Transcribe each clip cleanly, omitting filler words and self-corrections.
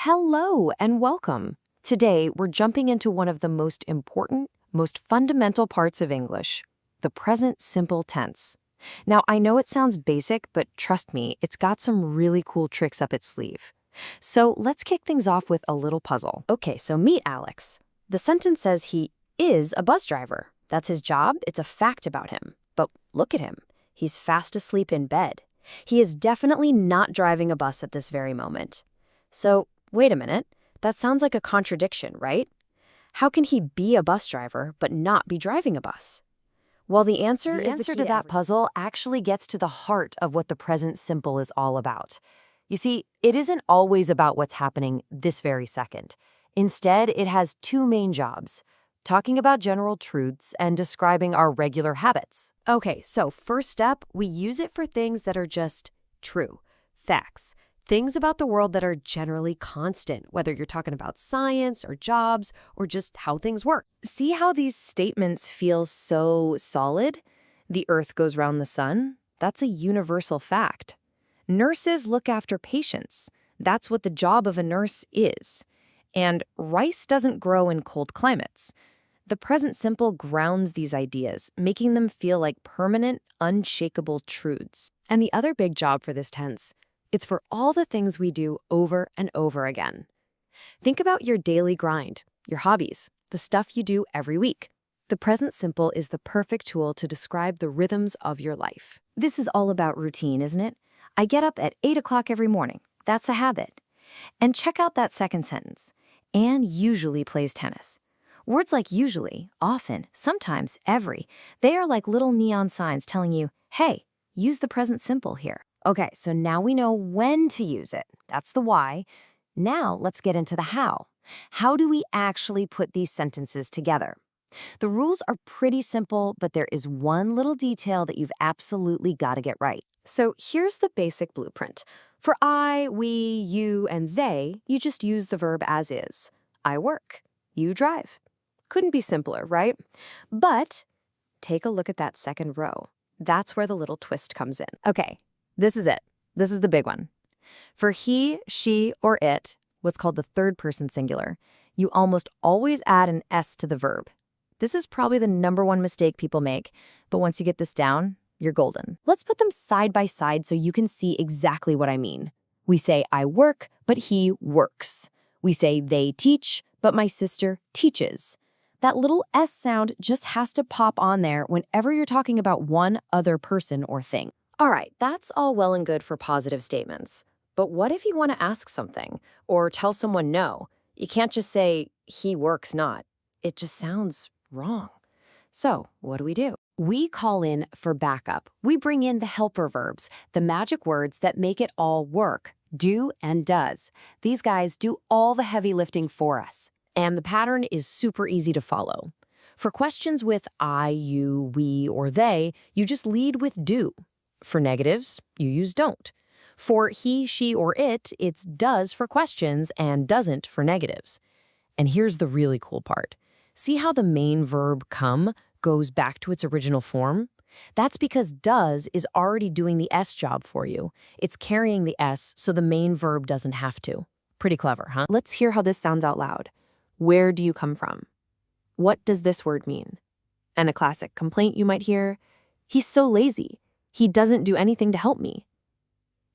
Hello and welcome. Today, we're jumping into one of the most important, most fundamental parts of English, the present simple tense. Now, I know it sounds basic, but trust me, it's got some really cool tricks up its sleeve. So let's kick things off with a little puzzle. Okay, so meet Alex. The sentence says he is a bus driver. That's his job. It's a fact about him. But look at him. He's fast asleep in bed. He is definitely not driving a bus at this very moment. So, wait a minute. That sounds like a contradiction, right? How can he be a bus driver but not be driving a bus? Well, the answer to that puzzle actually gets to the heart of what the present simple is all about. You see, it isn't always about what's happening this very second. Instead, it has two main jobs: talking about general truths and describing our regular habits. Okay, so first step, we use it for things that are just true, facts. Things about the world that are generally constant, whether you're talking about science or jobs or just how things work. See how these statements feel so solid? The earth goes round the sun? That's a universal fact. Nurses look after patients. That's what the job of a nurse is. And rice doesn't grow in cold climates. The present simple grounds these ideas, making them feel like permanent, unshakable truths. And the other big job for this tense, it's for all the things we do over and over again. Think about your daily grind, your hobbies, the stuff you do every week. The present simple is the perfect tool to describe the rhythms of your life. This is all about routine, isn't it? I get up at 8 o'clock every morning. That's a habit. And check out that second sentence. Anne usually plays tennis. Words like usually, often, sometimes, every, they are like little neon signs telling you, hey, use the present simple here. Okay, so now we know when to use it. That's the why. Now let's get into the how. How do we actually put these sentences together? The rules are pretty simple, but there is one little detail that you've absolutely got to get right. So here's the basic blueprint. For I, we, you, and they, you just use the verb as is. I work. You drive. Couldn't be simpler, right? But take a look at that second row. That's where the little twist comes in. Okay, this is it. This is the big one. For he, she, or it, what's called the third person singular, you almost always add an S to the verb. This is probably the #1 mistake people make, but once you get this down, you're golden. Let's put them side by side so you can see exactly what I mean. We say I work, but he works. We say they teach, but my sister teaches. That little S sound just has to pop on there whenever you're talking about one other person or thing. All right, that's all well and good for positive statements. But what if you want to ask something or tell someone no? You can't just say, he works not. It just sounds wrong. So what do? We call in for backup. We bring in the helper verbs, the magic words that make it all work, do and does. These guys do all the heavy lifting for us. And the pattern is super easy to follow. For questions with I, you, we, or they, you just lead with do. For negatives, you use don't. For he, she, or it, it's does for questions and doesn't for negatives. And here's the really cool part. See how the main verb come goes back to its original form? That's because does is already doing the S job for you. It's carrying the S so the main verb doesn't have to. Pretty clever, huh? Let's hear how this sounds out loud. Where do you come from? What does this word mean? And a classic complaint you might hear, he's so lazy. He doesn't do anything to help me.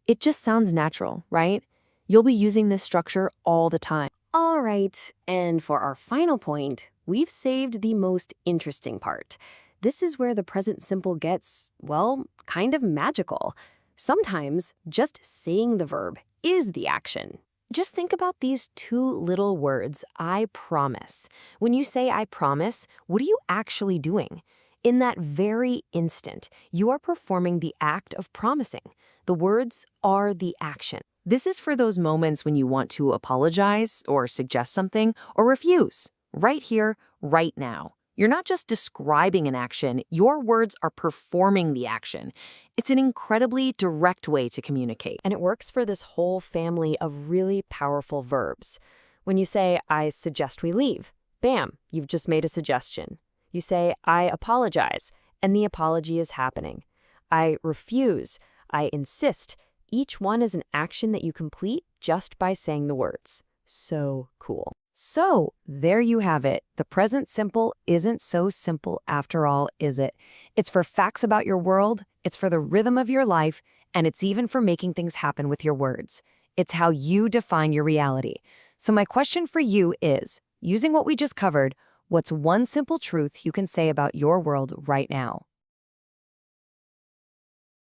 It just sounds natural, right? You'll be using this structure all the time. All right, and for our final point, we've saved the most interesting part. This is where the present simple gets, well, kind of magical. Sometimes just saying the verb is the action. Just think about these two little words, I promise. When you say I promise, what are you actually doing? In that very instant, you are performing the act of promising. The words are the action. This is for those moments when you want to apologize or suggest something or refuse. Right here, right now. You're not just describing an action, your words are performing the action. It's an incredibly direct way to communicate. And it works for this whole family of really powerful verbs. When you say, I suggest we leave, bam, you've just made a suggestion. You say, I apologize, and the apology is happening. I refuse, I insist. Each one is an action that you complete just by saying the words. So cool. So, there you have it. The present simple isn't so simple after all, is it? It's for facts about your world, it's for the rhythm of your life, and it's even for making things happen with your words. It's how you define your reality. So, my question for you is, using what we just covered, what's one simple truth you can say about your world right now?